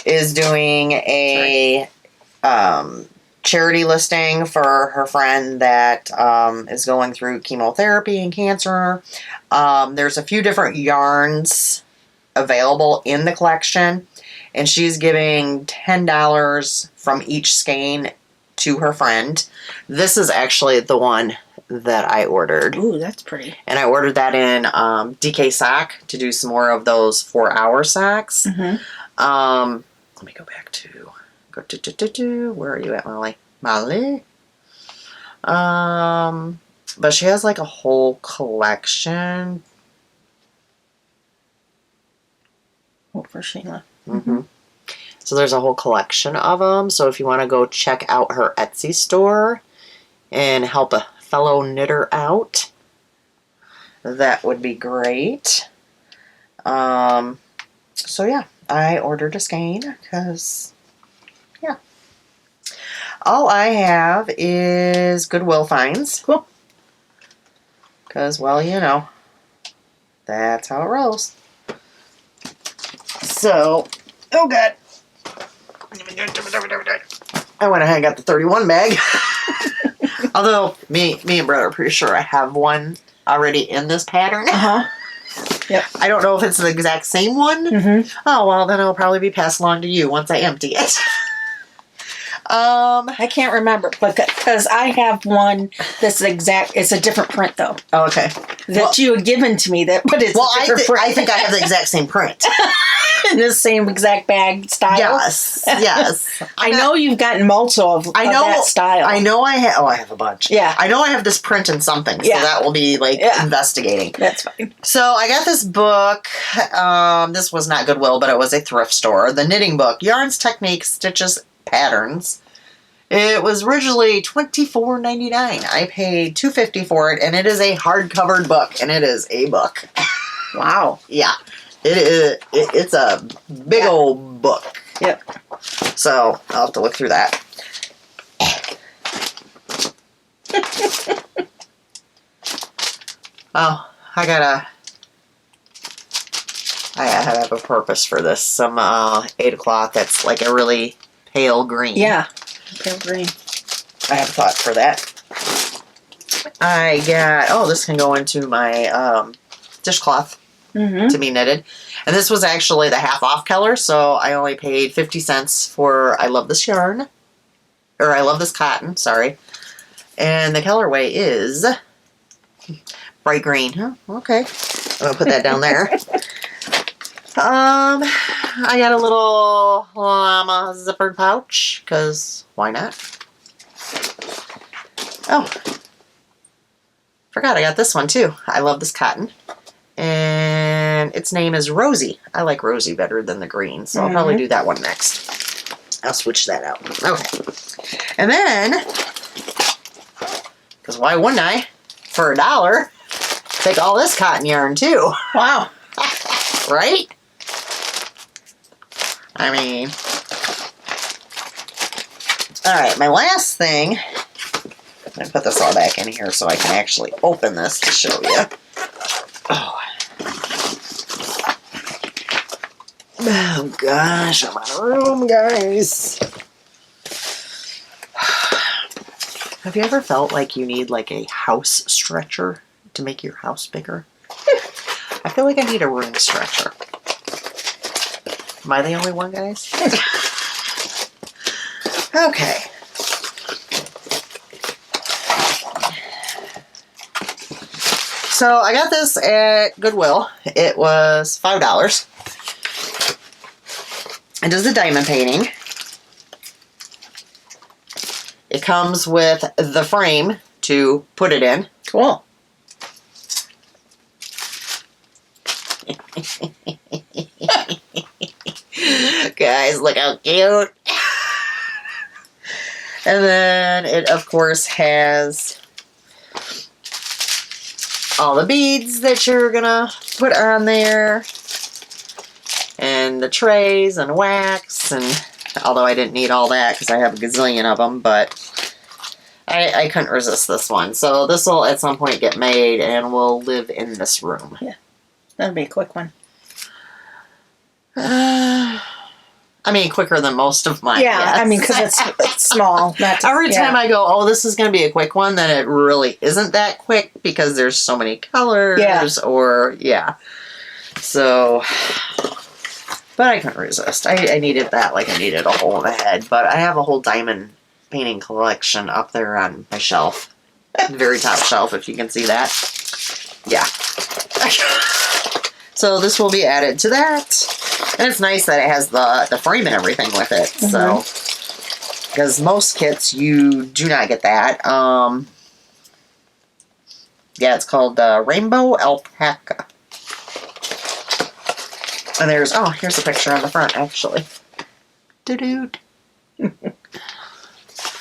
Is doing a charity listing for her friend that is going through chemotherapy and cancer. There's a few different yarns available in the collection, and she's giving $10 from each skein to her friend. This is actually the one that I ordered. Ooh, that's pretty. And I ordered that in DK Sock to do some more of those 4-hour socks. Let me go back to, where are you at, Molly? Molly? But she has like a whole collection. Oh, for Sheila. So there's a whole collection of them. So if you want to go check out her Etsy store and help a fellow knitter out, that would be great. So yeah, I ordered a skein because, yeah. All I have is Goodwill finds. Cool. Because, well, you know, that's how it rolls. So, oh God. I went ahead and got the 31 bag. Although, me and Brett are pretty sure I have one already in this pattern. Yep. I don't know if it's the exact same one. Oh, well, then it'll probably be passed along to you once I empty it. I can't remember, but because I have one that's exact. It's a different print though. Oh, okay. That you had given to me. But it's well, a different print. I think I have the exact same print. In the same exact bag style. Yes. I know you've gotten multiple of that style. I know I have. Oh, I have a bunch. Yeah. I know I have this print in something, so that will be like investigating. That's fine. So I got this book. This was not Goodwill, but it was a thrift store. The knitting book, Yarns, Techniques, Stitches, Patterns. It was originally $24.99. I paid $2.50 for it, and it is a hardcover book, and it is a book. Wow. Yeah. It is. It's a big old book. Yep. So I'll have to look through that. Oh, I have a purpose for this. Some 8 o'clock that's like a really pale green. Yeah, pale green. I have a thought for that. I got. Oh, this can go into my dishcloth. To be knitted. And this was actually the half off color, so I only paid 50 cents for I love this yarn. Or I love this cotton, sorry. And the colorway is bright green. Huh? Okay. I'm gonna put that down there. I got a little llama zippered pouch, because why not? Oh. Forgot I got this one too. I love this cotton. And its name is Rosie. I like Rosie better than the green, so I'll probably do that one next. I'll switch that out. Okay. And then, because why wouldn't I, for $1, take all this cotton yarn too? Wow. Right? I mean, all right, my last thing, I'm going to put this all back in here so I can actually open this to show you. Oh gosh, I'm out of room, guys. Have you ever felt like you need like a house stretcher to make your house bigger? I feel like I need a room stretcher. Am I the only one, guys? Okay. So I got this at Goodwill. It was $5. It does the diamond painting. It comes with the frame to put it in. Cool. Guys, look how cute. And then it, of course, has all the beads that you're gonna put on there. And the trays and wax, and although I didn't need all that because I have a gazillion of them, but I couldn't resist this one. So this will at some point get made and will live in this room. Yeah, that'll be a quick one. I mean, quicker than most of mine. Yeah, yes. I mean, because it's small. Every time I go, oh, this is going to be a quick one, then it really isn't that quick because there's so many colors. Yeah. So... But I couldn't resist. I needed that like I needed a hole in the head. But I have a whole diamond painting collection up there on my shelf. Very top shelf, if you can see that. Yeah. So this will be added to that. And it's nice that it has the frame and everything with it. So, because most kits, you do not get that. Yeah, it's called Rainbow Alpaca. And there's, here's a picture on the front, actually. Doo-doo.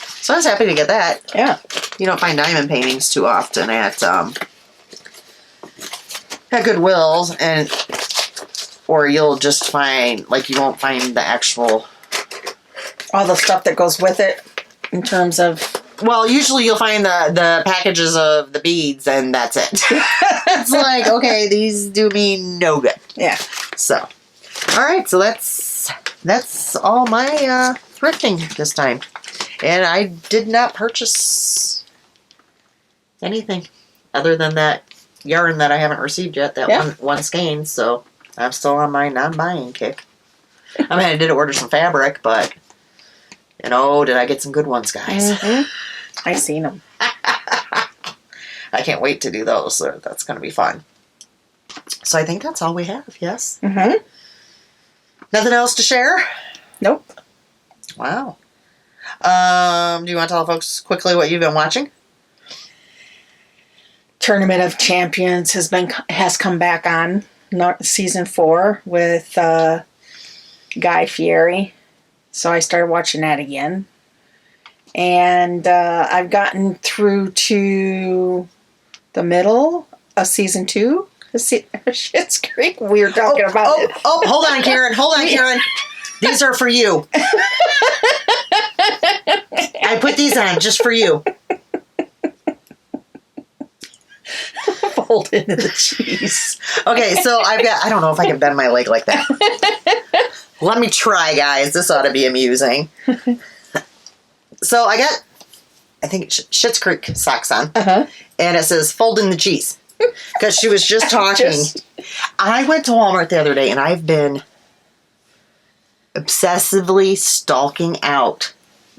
So I was happy to get that. Yeah. You don't find diamond paintings too often at Goodwill's, or you'll just find, like, you won't find the actual... All the stuff that goes with it in terms of... Well, usually you'll find the packages of the beads, and that's it. It's like, okay, these do me no good. Yeah. So, all right, so that's all my thrifting this time. And I did not purchase anything other than that yarn that I haven't received yet, that one skein, so I'm still on my non-buying kick. I mean, I did order some fabric, but, you know, did I get some good ones, guys? I seen them. I can't wait to do those, so that's going to be fun. So I think that's all we have, yes? Nothing else to share? Nope. Wow. Do you want to tell folks quickly what you've been watching? Tournament of Champions has come back on season 4 with Guy Fieri. So I started watching that again. And I've gotten through to the middle of season 2. Shit's Creek. We were talking about it. Hold on, Karen. Hold on, Karen. These are for you. I put these on just for you. Fold into the cheese. Okay, so I don't know if I can bend my leg like that. Let me try, guys. This ought to be amusing. So I got, I think, Schitt's Creek socks on. And it says, fold in the cheese. Because she was just talking. I went to Walmart the other day, and I've been obsessively stalking out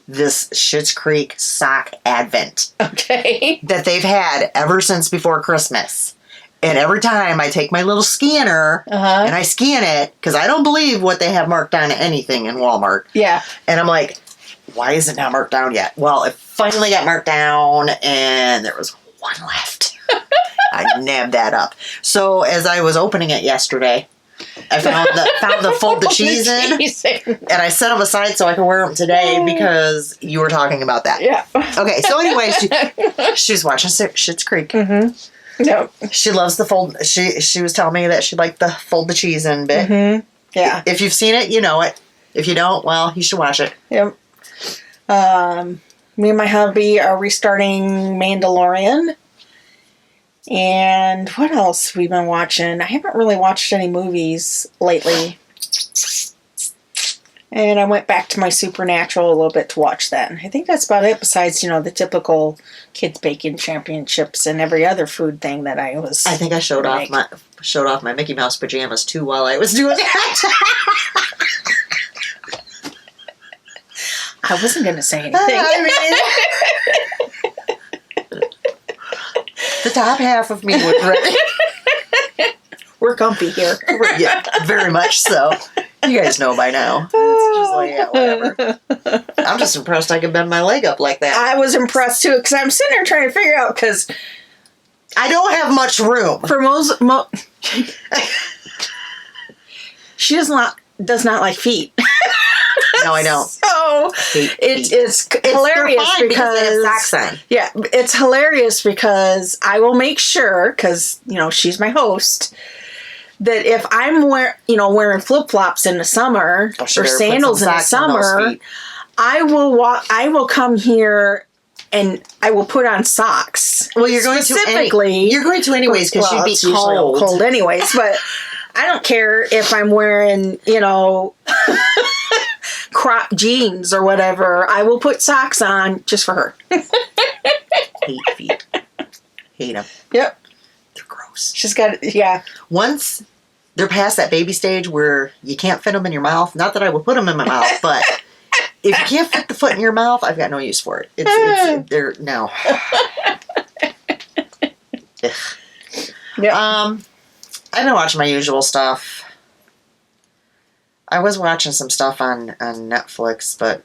this Schitt's Creek sock advent. Okay. That they've had ever since before Christmas. And every time I take my little scanner and I scan it, because I don't believe what they have marked down to anything in Walmart. Yeah. And I'm like, why is it not marked down yet? Well, it finally got marked down, and there was one left. I nabbed that up. So as I was opening it yesterday, I found the fold the cheese in, and I set them aside so I could wear them today because you were talking about that. Yeah. Okay, so anyway, she's watching Schitt's Creek. No. She loves the fold. She was telling me that she liked the fold the cheese in bit. Yeah. If you've seen it, you know it. If you don't, well, you should watch it. Yep. Me and my hubby are restarting Mandalorian. And what else we've been watching? I haven't really watched any movies lately. And I went back to my Supernatural a little bit to watch that. And I think that's about it, besides, the typical kids baking championships and every other food thing that I was... I think I showed off my Mickey Mouse pajamas, too, while I was doing that. I wasn't going to say anything. The top half of me was ready. We're comfy here. Yeah, very much so. You guys know by now. It's just like, yeah, whatever. I'm just impressed I can bend my leg up like that. I was impressed, too, because I'm sitting there trying to figure out, because... I don't have much room. For she does not like feet. No, I don't. So it's hilarious because they have socks on. Yeah, it's hilarious because I will make sure, because she's my host, that if I'm wearing flip flops in the summer or sandals in the summer, I will come here and I will put on socks. Well, you're going to anyways because you'd be cold anyways, but. I don't care if I'm wearing, crop jeans or whatever. I will put socks on just for her. Hate feet. Hate them. Yep. They're gross. She's got, yeah. Once they're past that baby stage where you can't fit them in your mouth, not that I would put them in my mouth, but if you can't fit the foot in your mouth, I've got no use for it. They're no. Yeah. I've been watching my usual stuff. I was watching some stuff on Netflix, but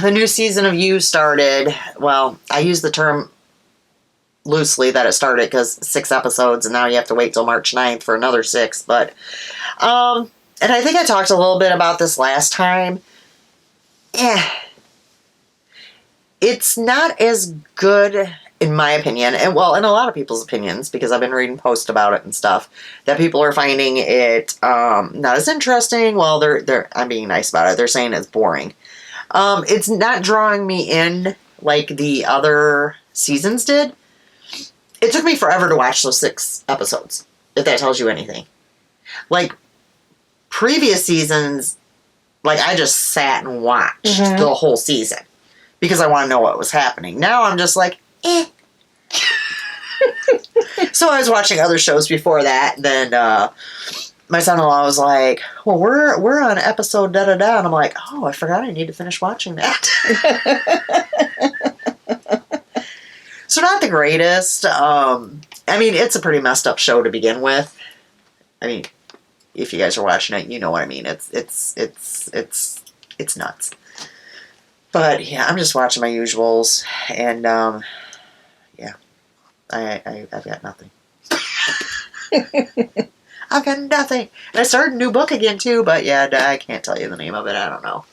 the new season of You started. Well, I use the term loosely that it started because 6 episodes, and now you have to wait till March 9th for another 6. But and I think I talked a little bit about this last time. It's not as good, in my opinion, and well, in a lot of people's opinions, because I've been reading posts about it and stuff, that people are finding it not as interesting. Well, I'm being nice about it. They're saying it's boring. It's not drawing me in like the other seasons did. It took me forever to watch those 6 episodes, if that tells you anything. Like, previous seasons, like, I just sat and watched the whole season because I want to know what was happening. Now I'm just like, eh. So I was watching other shows before that. Then my son-in-law was like, well, we're on episode da-da-da. And I'm like, oh, I forgot I need to finish watching that. So not the greatest. I mean, it's a pretty messed up show to begin with. I mean, if you guys are watching it, you know what I mean. It's nuts. But yeah, I'm just watching my usuals, and yeah, I've got nothing. I've got nothing. And I started a new book again too, but yeah, I can't tell you the name of it. I don't know.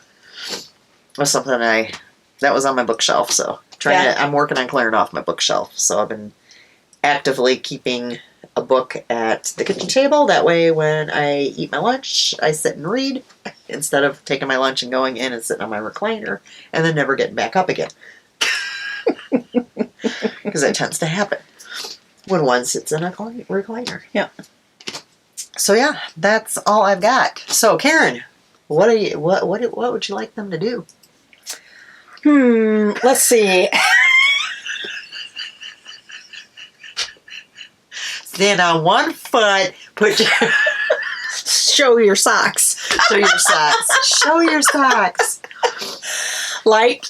It was something that was on my bookshelf, so I'm working on clearing off my bookshelf. So I've been actively keeping a book at the kitchen table. That way when I eat my lunch, I sit and read instead of taking my lunch and going in and sitting on my recliner and then never getting back up again. Because that tends to happen when one sits in a recliner. Yeah. So yeah, that's all I've got. So Karen, what would you like them to do? Let's see. Stand on one foot, Show your socks. show your socks. Show your socks. Like,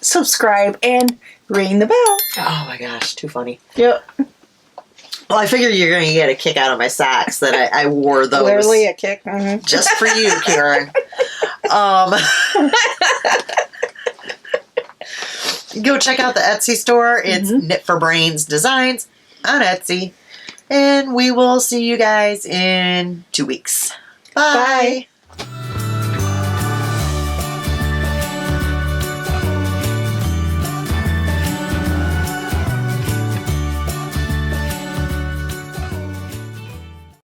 subscribe, and ring the bell. Oh my gosh, too funny. Yep. Well, I figure you're going to get a kick out of my socks that I wore those. Literally a kick. Mm-hmm. Just for you, Karen. Go check out the Etsy store. It's Knit for Brains Designs on Etsy. And we will see you guys in 2 weeks. Bye. Bye.